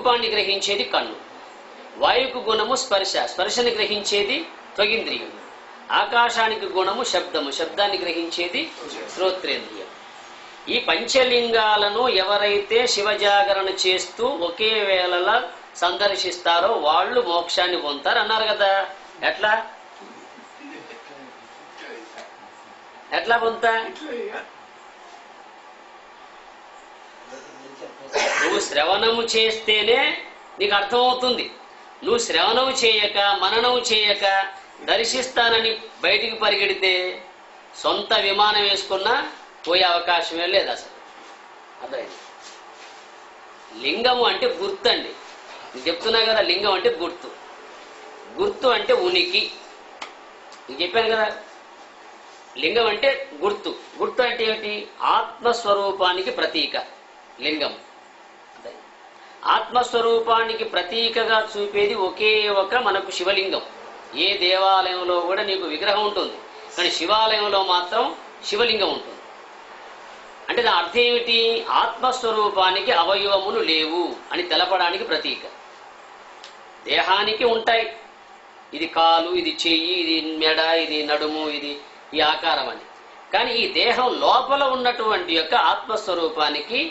రూపాన్ని గ్రహించేది కన్ను, వాయువుకు గుణము స్పర్శ, స్పర్శని గ్రహించేది త్వగింద్రియం, ఆకాశానికి గుణము శబ్దము, శబ్దాన్ని గ్రహించేది శ్రోత్రేంద్రియం. ఈ పంచలింగాలను ఎవరైతే శివజాగరణ చేస్తూ ఒకే వేళలా సందర్శిస్తారో వాళ్ళు మోక్షాన్ని పొందుతారు అన్నారు కదా. ఎట్లా ఎట్లా పొందుతా? నువ్వు శ్రవణము చేస్తేనే నీకు అర్థమవుతుంది. నువ్వు శ్రవణం చేయక మననం చేయక దర్శిస్తానని బయటికి పరిగెడితే సొంత విమానం వేసుకున్నా పోయే అవకాశమే లేదు అసలు. అర్థమైంది? లింగము అంటే గుర్తు అండి. నేను చెప్తున్నా కదా, లింగం అంటే గుర్తు, గుర్తు అంటే ఉనికి. నేను చెప్పాను కదా, లింగం అంటే గుర్తు. గుర్తు అంటే ఏమిటి? ఆత్మస్వరూపానికి ప్రతీక లింగం. ఆత్మస్వరూపానికి ప్రతీకగా చూపేది ఒకే ఒక మనకు శివలింగం. ఏ దేవాలయంలో కూడా నీకు విగ్రహం ఉంటుంది, కానీ శివాలయంలో మాత్రం శివలింగం ఉంటుంది. అంటే దాని అర్థం ఏమిటి? ఆత్మస్వరూపానికి అవయవములు లేవు అని తెలపడానికి ప్రతీక. దేహానికి ఉంటాయి, ఇది కాలు, ఇది చెయ్యి, ఇది మెడ, ఇది నడుము, ఇది ఈ ఆకారం అని. కానీ ఈ దేహం లోపల ఉన్నటువంటి యొక్క ఆత్మస్వరూపానికి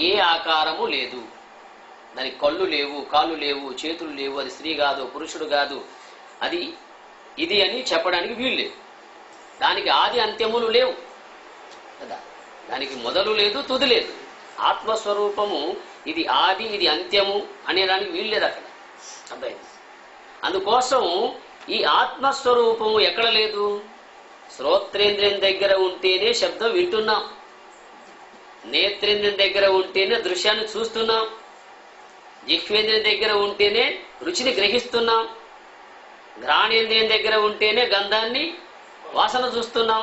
ఏ ఆకారము లేదు. దానికి కళ్ళు లేవు, కాళ్ళు లేవు, చేతులు లేవు, అది స్త్రీ కాదు, పురుషుడు కాదు, అది ఇది అని చెప్పడానికి వీలు లేదు. దానికి ఆది అంత్యములు లేవు కదా, దానికి మొదలు లేదు, తుది లేదు. ఆత్మస్వరూపము ఇది ఆది, ఇది అంత్యము అనేదానికి వీలు లేదు అక్కడ. అర్థమైంది? అందుకోసం ఈ ఆత్మస్వరూపము ఎక్కడ లేదు? శ్రోత్రేంద్రియం దగ్గర ఉంటేనే శబ్దం వింటున్నాం, నేత్రేంద్రియం దగ్గర ఉంటేనే దృశ్యాన్ని చూస్తున్నాం, జిహ్వేంద్రియం దగ్గర ఉంటేనే రుచిని గ్రహిస్తున్నాం, ఘ్రాణేంద్రియం దగ్గర ఉంటేనే గంధాన్ని వాసన చూస్తున్నాం,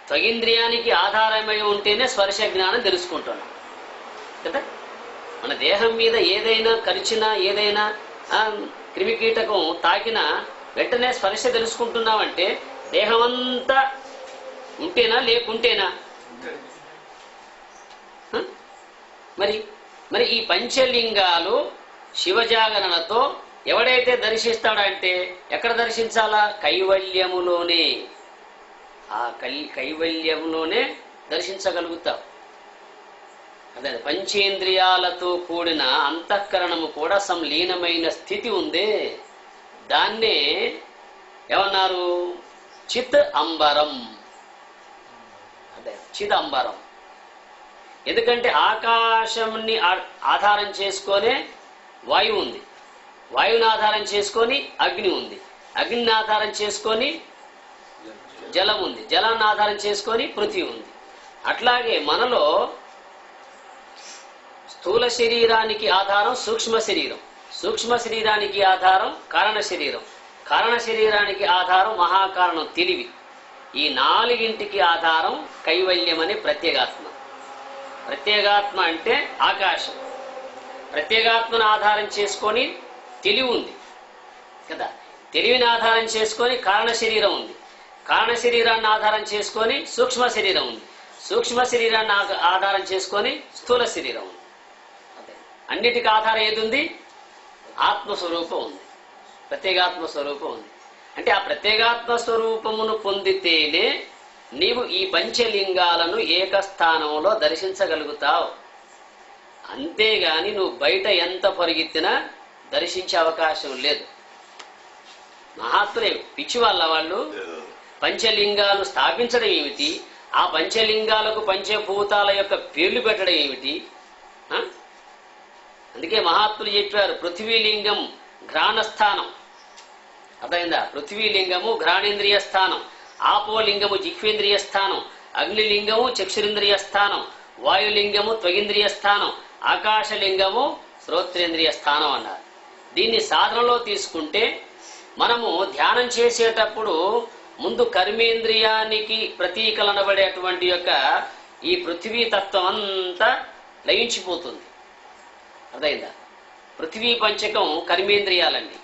త్వగింద్రియానికి ఆధారమై ఉంటేనే స్పర్శ జ్ఞానం తెలుసుకుంటున్నాం కదా. మన దేహం మీద ఏదైనా కరిచినా, ఏదైనా క్రిమికీటకం తాకినా వెంటనే స్పర్శ తెలుసుకుంటున్నామంటే దేహం అంతా ఉంటేనా లేకుంటేనా? మరి మరి ఈ పంచలింగాలు శివజాగరణతో ఎవడైతే దర్శిస్తాడంటే ఎక్కడ దర్శించాలా? కైవల్యములోనే. ఆ కైవల్యములోనే దర్శించగలుగుతావు. అదే పంచేంద్రియాలతో కూడిన అంతఃకరణము కూడా సంలీనమైన స్థితి ఉందే, దాన్నే ఏమన్నారు? చిత్ అంబరం. అదే చిదంబరం. ఎందుకంటే ఆకాశంని ఆధారం చేసుకొనే వాయువు ఉంది, వాయువుని ఆధారం చేసుకొని అగ్ని ఉంది, అగ్నిని ఆధారం చేసుకొని జలం ఉంది, జలాన్ని ఆధారం చేసుకొని పృథ్వీ ఉంది. అట్లాగే మనలో స్థూల శరీరానికి ఆధారం సూక్ష్మ శరీరం, సూక్ష్మ శరీరానికి ఆధారం కారణ శరీరం, కారణ శరీరానికి ఆధారం మహాకారణం తెలివి. ఈ నాలుగింటికి ఆధారం కైవల్యం అనే ప్రత్యేగాత్మ. ప్రత్యేగాత్మ అంటే ఆకాశం. ప్రత్యేగాత్మను ఆధారం చేసుకొని తెలివి ఉంది కదా, తెలివిని ఆధారం చేసుకొని కారణ శరీరం ఉంది, కారణ శరీరాన్ని ఆధారం చేసుకొని సూక్ష్మ శరీరం ఉంది, సూక్ష్మ శరీరాన్ని ఆధారం చేసుకొని స్థూల శరీరం ఉంది. అన్నిటికీ ఆధారం ఏది ఉంది? ఆత్మస్వరూపం ఉంది, ప్రత్యేగాత్మ స్వరూపం ఉంది. అంటే ఆ ప్రత్యేగాత్మ స్వరూపమును పొందితేనే నీవు ఈ పంచలింగాలను ఏకస్థానంలో దర్శించగలుగుతావు. అంతేగాని నువ్వు బయట ఎంత పరిగెత్తినా దర్శించే అవకాశం లేదు. మహాత్ములే పిచ్చి వాళ్ళ వాళ్ళు పంచలింగాలు స్థాపించడం ఏమిటి, ఆ పంచలింగాలకు పంచభూతాల యొక్క పేర్లు పెట్టడం ఏమిటి? అందుకే మహాత్ములు చెప్పారు, పృథ్వీలింగం ఘ్రాణస్థానం. అర్థమైందా? పృథ్వీలింగము ఘ్రాణేంద్రియ స్థానం, ఆపోలింగము జిహ్వేంద్రియ స్థానం, అగ్నిలింగము చక్షురింద్రియ స్థానం, వాయులింగము త్వగింద్రియ స్థానం, ఆకాశలింగము శ్రోత్రేంద్రియ స్థానం అన్నారు. దీన్ని సాధనలో తీసుకుంటే మనము ధ్యానం చేసేటప్పుడు ముందు కర్మేంద్రియానికి ప్రతీకలనబడేటువంటి యొక్క ఈ పృథ్వీ తత్వం అంతా లయించిపోతుంది. అర్థమైందా? పృథ్వీ పంచకం కర్మేంద్రియాలండి,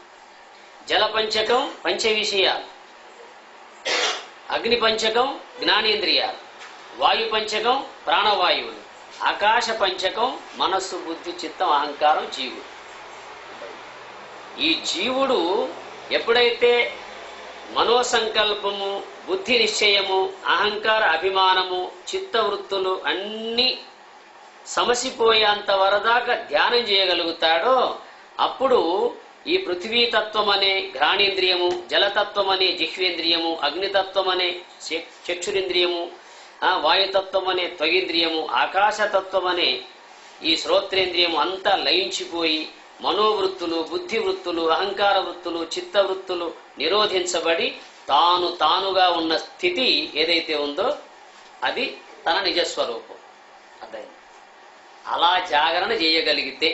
జల పంచకం పంచ విషయాలు, అగ్ని పంచకం జ్ఞానేంద్రియాలు, వాయు పంచకం ప్రాణవాయువులు, ఆకాశ పంచకం మనస్సు బుద్ధి చిత్తం అహంకారం జీవుడు. ఈ జీవుడు ఎప్పుడైతే మనోసంకల్పము, బుద్ధి నిశ్చయము, అహంకార అభిమానము, చిత్తవృత్తులు అన్నీ సమసిపోయేంత వరదాకా ధ్యానం చేయగలుగుతాడో అప్పుడు ఈ పృథ్వీతత్వం అనే ఘ్రాణేంద్రియము, జలతత్వం అనే జిహ్వేంద్రియము, అగ్నితత్వం అనే చక్షురింద్రియము, వాయుతత్వం అనే త్వగింద్రియము, ఆకాశతత్వం అనే ఈ శ్రోత్రేంద్రియము అంతా లయించిపోయి మనోవృత్తులు, బుద్ధి వృత్తులు, అహంకార వృత్తులు, చిత్తవృత్తులు నిరోధించబడి తానుగా ఉన్న స్థితి ఏదైతే ఉందో అది తన నిజస్వరూపం. అర్థమైంది? అలా జాగరణ చేయగలిగితే,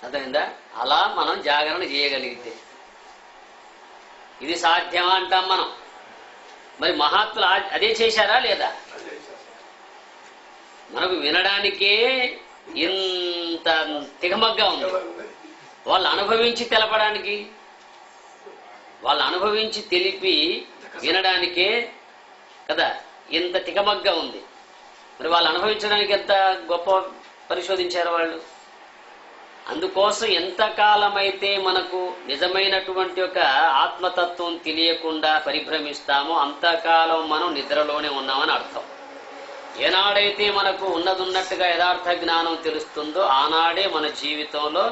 అర్థమైందా? అలా మనం జాగరణ చేయగలిగితే ఇది సాధ్యమా అంటాం మనం. మరి మహాత్ములు అదే చేశారా లేదా? మనకు వినడానికే ఇంత తికమగ్గా ఉంది. వాళ్ళు అనుభవించి తెలపడానికి, వాళ్ళు అనుభవించి తెలిపి వినడానికే కదా ఇంత తికమగ్గా ఉంది. మరి వాళ్ళు అనుభవించడానికి ఎంత గొప్ప పరిశోధించారు వాళ్ళు. అందుకోసం ఎంతకాలమైతే మనకు నిజమైనటువంటి ఒక ఆత్మతత్వం తెలియకుండా పరిభ్రమిస్తామో అంతకాలం మనం నిద్రలోనే ఉన్నామని అర్థం. ఏనాడైతే మనకు ఉన్నదున్నట్టుగా యథార్థ జ్ఞానం తెలుస్తుందో ఆనాడే మన జీవితంలో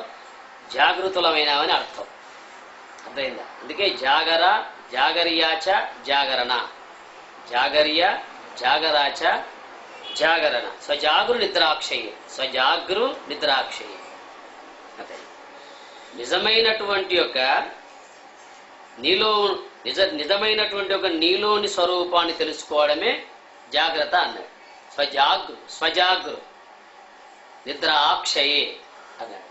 జాగృతులమైనామని అర్థం. అర్థమైందా? అందుకే జాగర, జాగర్యాచ, జాగరణ, జాగర్య, జాగరాచ, జాగరణ, స్వజాగృ నిద్రాక్షయే, స్వజాగృ నిద్రాక్షయే. అదే నిజమైనటువంటి యొక్క నిజమైనటువంటి ఒక నీలోని స్వరూపాన్ని తెలుసుకోవడమే జాగ్రత్త అన్నాడు. స్వజాగృ నిద్రాక్షయే అన్నాడు.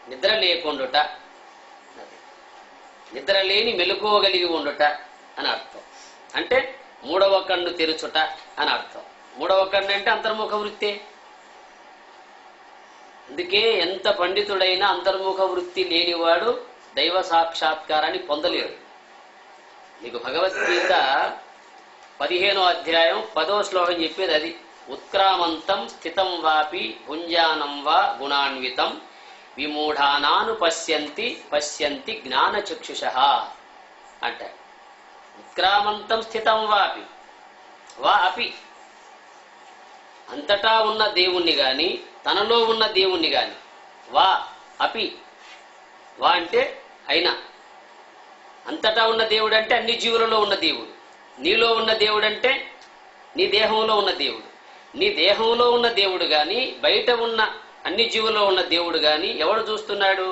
నిద్ర లేకుండుట, నిద్ర లేని మెలుకోగలిగి ఉండుట అని అర్థం. అంటే మూడవ కన్ను తెరుచుట అని అర్థం. మూడవ కన్ను అంటే అంతర్ముఖ వృత్తే. అందుకే ఎంత పండితుడైనా అంతర్ముఖ వృత్తి లేనివాడు దైవ సాక్షాత్కారాన్ని పొందలేడు. నీకు భగవద్గీత 15వ అధ్యాయం 10వ శ్లోకం చెప్పేది అది. ఉత్క్రామంతం స్థితం వాపి భుంజానం వా గుణాన్వితం విమూఢానాను పశ్యంతి జ్ఞానచక్షుషః అంట. ఉత్క్రామంతం స్థితం వాపి, వా అపి, అంతటా ఉన్న దేవుణ్ణి గాని తనలో ఉన్న దేవుణ్ణి గాని, వా అపి, వా అంటే అయినా, అంతటా ఉన్న దేవుడు అంటే అన్ని జీవులలో ఉన్న దేవుడు, నీలో ఉన్న దేవుడు అంటే నీ దేహంలో ఉన్న దేవుడు. నీ దేహంలో ఉన్న దేవుడు గాని బయట ఉన్న అన్ని జీవుల్లో ఉన్న దేవుడు గాని ఎవడు చూస్తున్నాడు?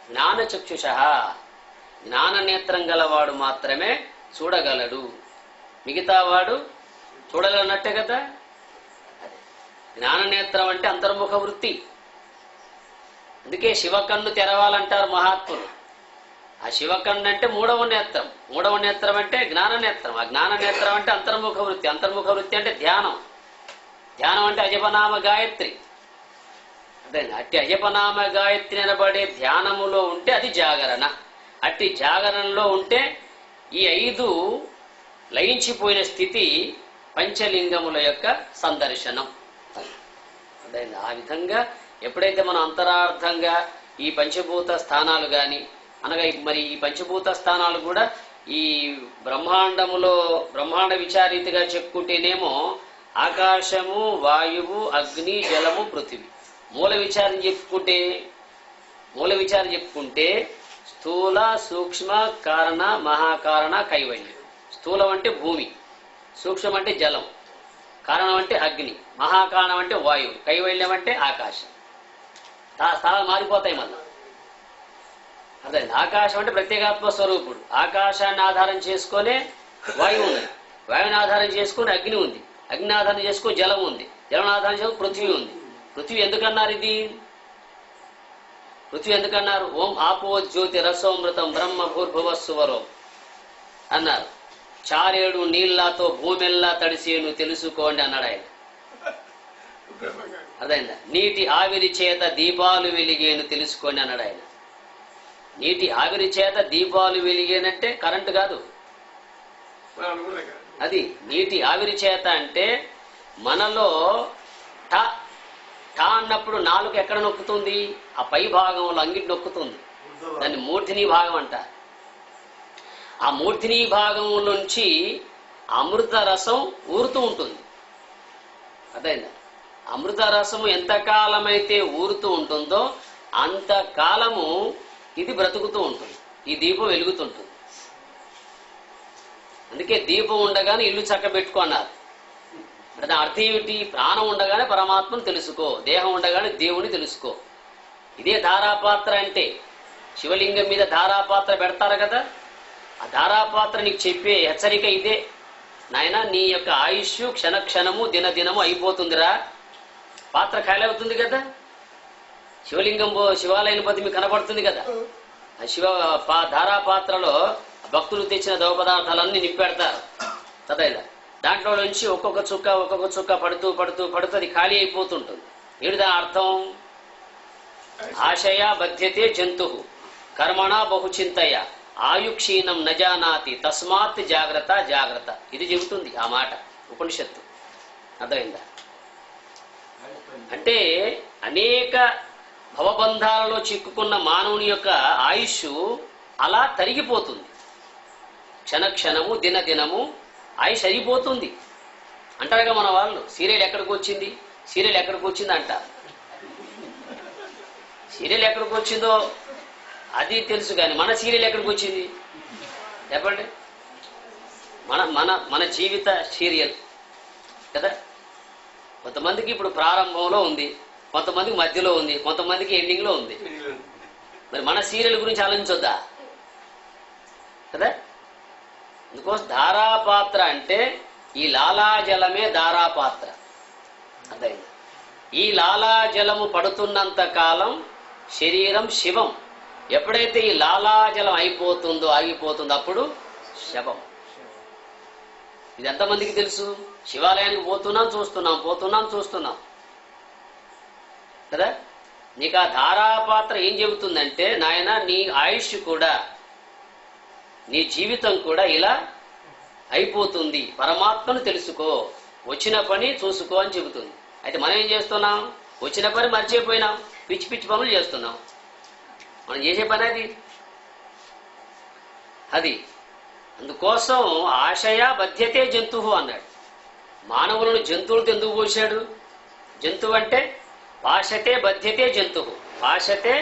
జ్ఞానచక్షుషః, జ్ఞాన నేత్రం గలవాడు మాత్రమే చూడగలడు. మిగతా వాడు చూడగలనట్టే కదా. జ్ఞాననేత్రం అంటే అంతర్ముఖ వృత్తి. అందుకే శివకన్ను తెరవాలంటారు మహాత్ములు. ఆ శివకన్ను అంటే మూడవ నేత్రం. మూడవ నేత్రం అంటే జ్ఞాననేత్రం. ఆ జ్ఞాననేత్రం అంటే అంతర్ముఖ వృత్తి. అంతర్ముఖ వృత్తి అంటే ధ్యానం. ధ్యానం అంటే అజపనామ గాయత్రి. అదే అట్టి అజపనామ గాయత్రి అనబడే ధ్యానములో ఉంటే అది జాగరణ. అట్టి జాగరణలో ఉంటే ఈ 5 లయించిపోయిన స్థితి పంచలింగముల యొక్క సందర్శనం. ఆ విధంగా ఎప్పుడైతే మనం అంతరార్థంగా ఈ పంచభూత స్థానాలు గాని, అనగా మరి ఈ పంచభూత స్థానాలు కూడా ఈ బ్రహ్మాండములో బ్రహ్మాండ విచారీతిగా చెప్పుకుంటేనేమో ఆకాశము, వాయువు, అగ్ని, జలము, పృథివీ. మూల విచారం చెప్పుకుంటే స్థూల, సూక్ష్మ, కారణ, మహాకారణ, కైవల్యం. స్థూలం అంటే భూమి, సూక్ష్మం అంటే జలం, కారణం అంటే అగ్ని, మహాకారణం అంటే వాయువు, కైవల్యం అంటే ఆకాశం. స్థానాలు మారిపోతాయి మళ్ళా. అర్థమైంది? ఆకాశం అంటే ప్రత్యేగాత్మ స్వరూపుడు. ఆకాశాన్ని ఆధారం చేసుకునే వాయువు ఉంది, వాయువుని ఆధారం చేసుకుని అగ్ని ఉంది, అగ్ని ఆధారం చేసుకుని జలం ఉంది, జలం ఆధారం చేసుకుని పృథ్వీ ఉంది. పృథ్వీ ఎందుకన్నారు? పృథ్వీ ఎందుకన్నారు? ఓం ఆపో జ్యోతి రసోమృతం బ్రహ్మ భూర్భువస్సువరో అన్నారు. 4 నీళ్లతో భూమెల్లా తడిసేను తెలుసుకోండి అన్నాడు ఆయన. అదైందా? నీటి ఆవిరి చేత దీపాలు వెలిగేను తెలుసుకోండి అన్నాడు ఆయన. నీటి ఆవిరి చేత దీపాలు వెలిగేనంటే కరెంటు కాదు, అది నీటి ఆవిరి చేత అంటే మనలో టా అన్నప్పుడు నాలుగు ఎక్కడ నొక్కుతుంది? ఆ పై భాగంలో అంగిటి నొక్కుతుంది. దాన్ని మూర్ధిని భాగం అంటారు. ఆ మూర్ధిని భాగం నుంచి అమృత రసం ఊరుతూ ఉంటుంది. అదైందా? అమృత రసము ఎంతకాలమైతే ఊరుతూ ఉంటుందో అంతకాలము ఇది బ్రతుకుతూ ఉంటుంది, ఈ దీపం వెలుగుతుంటుంది. అందుకే దీపం ఉండగానే ఇల్లు చక్కబెట్టుకో అన్నారు. దాని అర్థం ఏమిటి? ప్రాణం ఉండగానే పరమాత్మను తెలుసుకో, దేహం ఉండగానే దేవుని తెలుసుకో. ఇదే ధారాపాత్ర అంటే. శివలింగం మీద ధారాపాత్ర పెడతారు కదా, ఆ ధారాపాత్ర నీకు చెప్పే హెచ్చరిక ఇదే. నాయన, నీ యొక్క ఆయుష్ క్షణ క్షణము దినదినము అయిపోతుందిరా, పాత్ర ఖాళీ అవుతుంది కదా. శివలింగం శివాలయం పతి మీకు కనపడుతుంది కదా. ఆ ధారాపాత్రలో భక్తులు తెచ్చిన ద్రవ పదార్థాలన్నీ నింపెడతారు కదా. దాంట్లో నుంచి ఒక్కొక్క చుక్క పడుతూ పడుతూ పడుతూ అది ఖాళీ అయిపోతుంటుంది. ఏడు దాని అర్థం? ఆశయ బధ్యతే జంతు కర్మణ బహుచింతయ ఆయుక్షీణం నజానాతి తస్మాత్ జాగ్రత్త జాగ్రత్త. ఇది చెబుతుంది ఆ మాట ఉపనిషత్తు. అర్థమైందా? అంటే అనేక భవబంధాలలో చిక్కుకున్న మానవుని యొక్క ఆయుష్ అలా తరిగిపోతుంది. క్షణక్షణము దినదినము ఆయుష్ అయిపోతుంది అంటారుగా మన వాళ్ళు. సీరియల్ ఎక్కడికి వచ్చింది, సీరియల్ ఎక్కడికి వచ్చింది అంటారు. సీరియల్ ఎక్కడికి వచ్చిందో అది తెలుసు, కానీ మన సీరియల్ ఎక్కడికి వచ్చింది చెప్పండి? మన మన మన జీవిత సీరియల్ కదా. కొంతమందికి ఇప్పుడు ప్రారంభంలో ఉంది, కొంతమందికి మధ్యలో ఉంది, కొంతమందికి ఎండింగ్లో ఉంది. మరి మన సీరియల్ గురించి ఆలోచించొద్దా కదా. అందుకోసం ధారాపాత్ర అంటే ఈ లాలాజలమే ధారాపాత్ర. అర్థమైంది? ఈ లాలాజలము పడుతున్నంత కాలం శరీరం శివం. ఎప్పుడైతే ఈ లాలాజలం అయిపోతుందో ఆగిపోతుందో అప్పుడు శవం. ఇది ఎంతమందికి తెలుసు? శివాలయానికి పోతున్నాం చూస్తున్నాం కదా. నీకు ఆ ధారాపాత్ర ఏం చెబుతుందంటే, నాయన నీ ఆయుష్ కూడా, నీ జీవితం కూడా ఇలా అయిపోతుంది, పరమాత్మను తెలుసుకో, వచ్చిన పని చూసుకో అని చెబుతుంది. అయితే మనం ఏం చేస్తున్నాం? వచ్చిన పని మర్చిపోయినాం, పిచ్చి పిచ్చి పనులు చేస్తున్నాం. మనం చేసే పని అది. అందుకోసం ఆశయ బధ్యతే జంతువు అన్నాడు. మానవులను జంతువులతో ఎందుకు పోశాడు? జంతువు అంటే పాశతే బధ్యతే జంతువు, పాశతే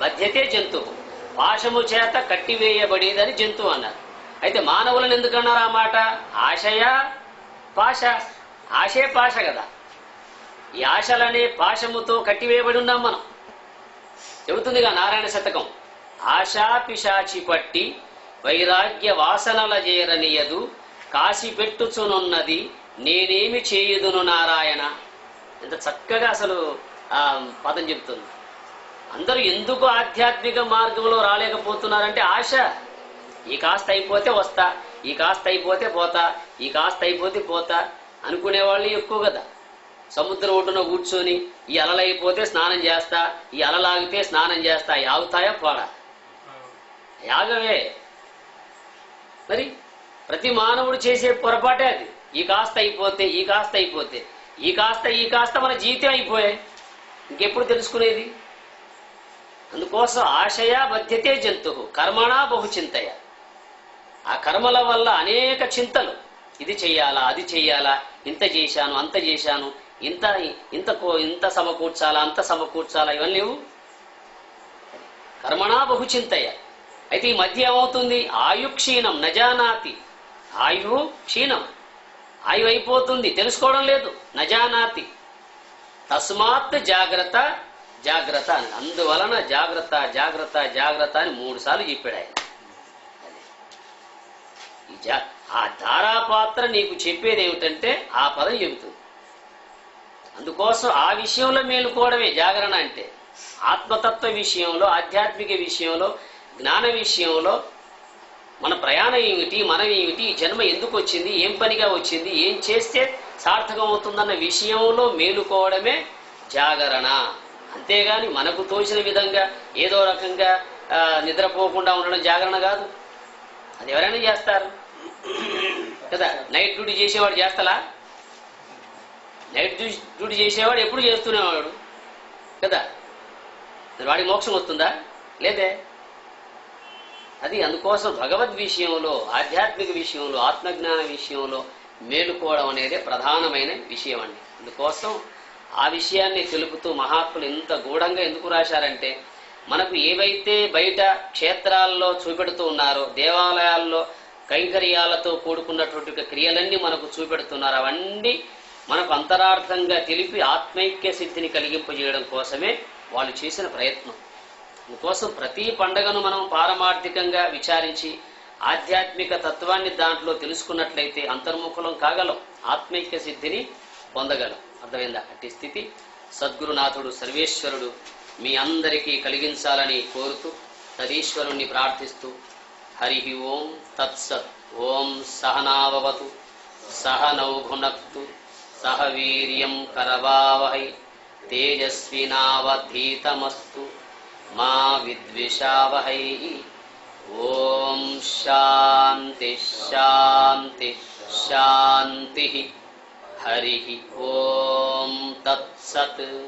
బధ్యతే జంతువు, పాశము చేత కట్టివేయబడేదని జంతువు అన్నారు. అయితే మానవులను ఎందుకన్నారు ఆ మాట? ఆశయ పాశ, ఆశే పాశ కదా. ఈ ఆశలనే పాశముతో కట్టివేయబడి ఉన్నాం మనం. చెబుతుందిగా నారాయణ శతకం. ఆశా పిశాచి పట్టి వైరాగ్య వాసనల చేరనియదు, కాసి పెట్టుచునున్నది నేనేమి చేయుదును నారాయణ. ఎంత చక్కగా అసలు ఆ పదం చెప్తుంది. అందరూ ఎందుకు ఆధ్యాత్మిక మార్గంలో రాలేకపోతున్నారంటే ఆశ. ఈ కాస్త అయిపోతే వస్తా, ఈ కాస్త అయిపోతే పోతా, ఈ కాస్త అయిపోతే పోతా అనుకునేవాళ్ళు ఎక్కువ కదా. సముద్రం ఒడ్డున కూర్చొని ఈ అలలైపోతే స్నానం చేస్తా, ఈ అలలాగితే స్నానం చేస్తా, యాగుతాయా పోడా? యాగవే. మరి ప్రతి మానవుడు చేసే పొరపాటే అది. ఈ కాస్త అయిపోతే, ఈ కాస్త అయిపోతే, ఈ కాస్త మన జీవితం అయిపోయాయి, ఇంకెప్పుడు తెలుసుకునేది? అందుకోసం ఆశయ బధ్యతే జంతువు కర్మణా బహుచింతయ. ఆ కర్మల వల్ల అనేక చింతలు. ఇది చెయ్యాలా, అది చెయ్యాలా, ఇంత చేశాను, అంత చేశాను, ఇంత ఇంత ఇంత సమకూర్చాలా, అంత సమకూర్చాలా, ఇవన్నీ లేవు. కర్మణా బహుచింతయ. అయితే ఈ మధ్య ఏమవుతుంది? ఆయుక్షీణం నజానాతి. ఆయువు క్షీణం, ఆయువు అయిపోతుంది, తెలుసుకోవడం లేదు. నజానాతి తస్మాత్ జాగ్రత్త జాగ్రత్త అని. అందువలన జాగ్రత్త జాగ్రత్త జాగ్రత్త అని 3 సార్లు చెప్పాడు ఆయన. ఆ ధారాపాత్ర నీకు చెప్పేది ఏమిటంటే ఆ పదం చెబుతుంది. అందుకోసం ఆ విషయంలో మేలుకోవడమే జాగరణ అంటే. ఆత్మతత్వ విషయంలో, ఆధ్యాత్మిక విషయంలో, జ్ఞాన విషయంలో మన ప్రయాణం ఏమిటి, మనం ఏమిటి, ఈ జన్మ ఎందుకు వచ్చింది, ఏం పనిగా వచ్చింది, ఏం చేస్తే సార్థకం అవుతుందన్న విషయంలో మేలుకోవడమే జాగరణ. అంతేగాని మనకు తోచిన విధంగా ఏదో రకంగా నిద్రపోకుండా ఉండడం జాగరణ కాదు. అది ఎవరైనా చేస్తారు కదా. నైట్ డ్యూటీ చేసేవాడు చేస్తలా? నైట్ డ్యూటీ చేసేవాడు ఎప్పుడు చేస్తూనేవాడు కదా. వాడికి మోక్షం వస్తుందా? లేదే. అది అందుకోసం భగవద్ విషయంలో, ఆధ్యాత్మిక విషయంలో, ఆత్మజ్ఞాన విషయంలో మేలుకోవడం అనేది ప్రధానమైన విషయం అండి. అందుకోసం ఆ విషయాన్ని తెలుపుతూ మహాత్ములు ఇంత గూఢంగా ఎందుకు రాశారంటే, మనకు ఏవైతే బయట క్షేత్రాల్లో చూపెడుతూ ఉన్నారో, దేవాలయాల్లో కైంకర్యాలతో కూడుకున్నటువంటి క్రియలన్నీ మనకు చూపెడుతున్నారు. అవన్నీ మనకు అంతరార్థంగా తెలిపి ఆత్మైక్య సిద్ధిని కలిగింపజేయడం కోసమే వాళ్ళు చేసిన ప్రయత్నం. అందుకోసం ప్రతి పండగను మనం పారమార్థికంగా విచారించి ఆధ్యాత్మిక తత్వాన్ని దాంట్లో తెలుసుకున్నట్లయితే అంతర్ముఖులం కాగలం, ఆత్మైక్య సిద్ధిని పొందగలం. అర్థమైందా? అట్టి స్థితి సద్గురునాథుడు సర్వేశ్వరుడు మీ అందరికీ కలిగించాలని కోరుతూ తదీశ్వరుణ్ణి ప్రార్థిస్తూ హరి ఓం తత్సత్. ఓం సహనావవతు సహనౌ భునక్తు సహ వీర్యం కరవావహై తేజస్వినావధీతమస్తు మా విద్విషావహై. ఓం శాంతి శాంతి శాంతి. హరి ఓం తత్సత్.